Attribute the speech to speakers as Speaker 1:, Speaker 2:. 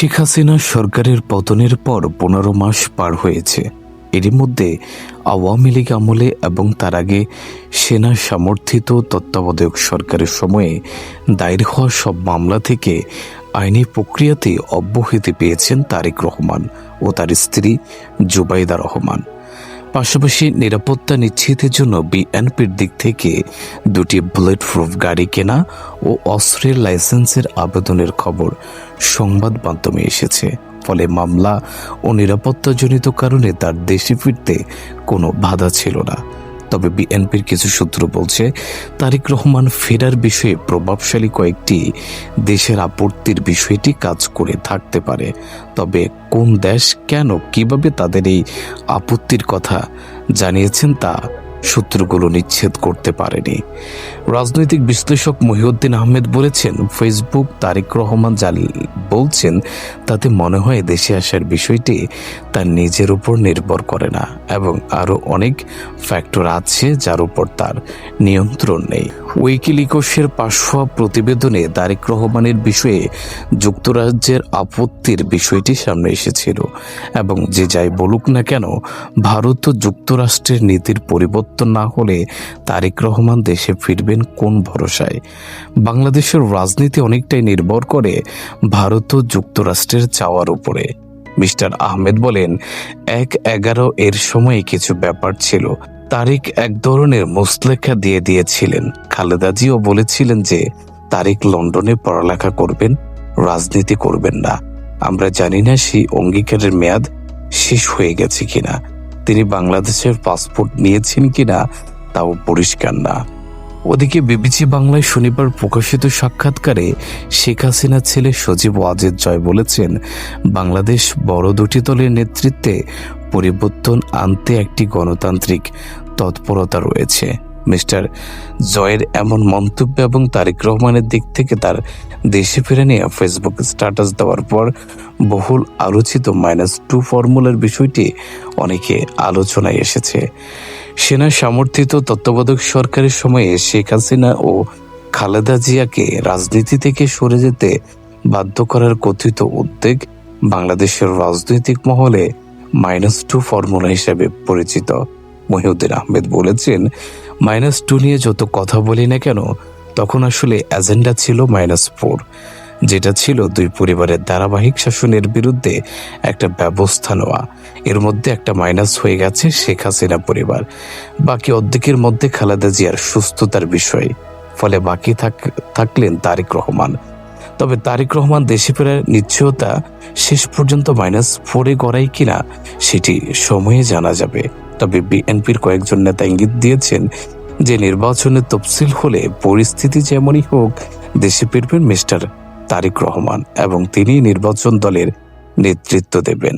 Speaker 1: শেখ হাসিনা সরকারের পতনের পর 15 মাস পার হয়েছে। এরই মধ্যে আওয়ামী লীগ আমলে এবং তার আগে সেনা সমর্থিত তত্ত্বাবধায়ক সরকারের সময়ে দায়ের হওয়া সব মামলা থেকে আইনি প্রক্রিয়াতে অব্যাহতি পেয়েছেন তারেক রহমান ও তার স্ত্রী জুবাইদা রহমান। পাশাপাশি নিরাপত্তা নিশ্চিতের জন্য বিএনপির দিক থেকে দুটি বুলেট প্রুফ গাড়ি কেনা ও অস্ত্রের লাইসেন্সের আবেদনের খবর সংবাদ মাধ্যমে এসেছে। ফলে মামলা ও নিরাপত্তাজনিত কারণে তার দেশে ফিরতে কোনো বাধা ছিল না। তবে বিএনপির কিছু সূত্র বলছে তারেক রহমান ফেরার বিষয়ে প্রভাবশালী কয়েকটি দেশের আপত্তির বিষয়টি কাজ করে থাকতে পারে। তবে কোন দেশ, কেন, কিভাবে তাদের এই আপত্তির কথা জানিয়েছেন তা সূত্রগুলো নিশ্চিত করতে পারেনি। রাজনৈতিক বিশ্লেষক মহিউদ্দিন আহমেদ বলেছেন, ফেসবুক তারেক রহমান বলছেন তাতে মনে হয় দেশে আসার বিষয়টি তার নিজের উপর নির্ভর করে না এবং আরও অনেক ফ্যাক্টর আছে যার উপর তার নিয়ন্ত্রণ নেই। উইকিলিকসের পাশ হওয়া প্রতিবেদনে তারেক রহমানের বিষয়ে যুক্তরাজ্যের আপত্তির বিষয়টি সামনে এসেছিল এবং যে যাই বলুক না কেন, ভারত ও যুক্তরাষ্ট্রের নীতির পরিবর্তন না হলে তারেক রহমান দেশে ফিরবেন কোন ভরসায়? বাংলাদেশের রাজনীতি অনেকটাই নির্ভর করে ভারত ও যুক্তরাষ্ট্রের চাওয়ার উপরে। মিস্টার আহমেদ বলেন, 1/11 এর সময় কিছু ব্যাপার ছিল। তারেক এক ধরনের মুসলেখা দিয়ে দিয়েছিলেন। খালেদা জিও বলেছিলেন যে তারেক লন্ডনে পড়ালেখা করবেন, রাজনীতি করবেন না। আমরা জানি না সেই অঙ্গীকারের মেয়াদ শেষ হয়ে গেছে কিনা, তিনি বাংলাদেশের পাসপোর্ট নিয়েছেন কিনা তাও পরিষ্কার না। ওদিকে বিবিসি বাংলায় শনিবার প্রকাশিত সাক্ষাৎকারে শেখ হাসিনার ছেলে সজীব ওয়াজেদ জয় বলেছেন, বাংলাদেশ বড় দুটি দলের নেতৃত্বে পরিবর্তন আনতে একটি গণতান্ত্রিক তৎপরতা রয়েছে। মিস্টার জয়ের এমন মন্তব্য এবং তারেক রহমানের দিক থেকে তার দেশে ফিরে নিয়ে ফেসবুক স্ট্যাটাস দেওয়ার পর বহুল আলোচিত -2 ফর্মুলার বিষয়টি অনেকে আলোচনায় এসেছে। সেনা সমর্থিত তত্ত্বাবধায়ক সরকারের সময়ে শেখ হাসিনা ও খালেদা জিয়াকে রাজনীতি থেকে সরে যেতে বাধ্য করার কথিত উদ্যোগ বাংলাদেশের রাজনৈতিক মহলে -2 ফর্মুলা হিসেবে পরিচিত। মহিউদ্দিন আহমেদ বলেছেন, -2 নিয়ে যত কথা বলি না কেন, তখন আসলে এজেন্ডা ছিল -4, যেটা ছিল দুই পরিবারের ধারাবাহিক শাসনের বিরুদ্ধে একটা ব্যবস্থা নেওয়া। এর মধ্যে একটা মাইনাস হয়ে গেছে শেখ হাসিনা পরিবার, বাকি অর্ধেকের মধ্যে খালেদা জিয়ার সুস্থতার বিষয়। ফলে বাকি থাকলেন তারেক রহমান। তবে তারেক রহমান দেশে ফেরার নিশ্চয়তা শেষ পর্যন্ত -4 গড়াই কিনা সেটি সময়ে জানা যাবে। তবে বিএনপির কয়েকজন নেতা ইঙ্গিত দিয়েছেন যে নির্বাচনের তফসিল হলে পরিস্থিতি যেমনই হোক দেশে ফিরবেন মিস্টার তারেক রহমান এবং তিনি নির্বাচন দলের নেতৃত্ব দেবেন।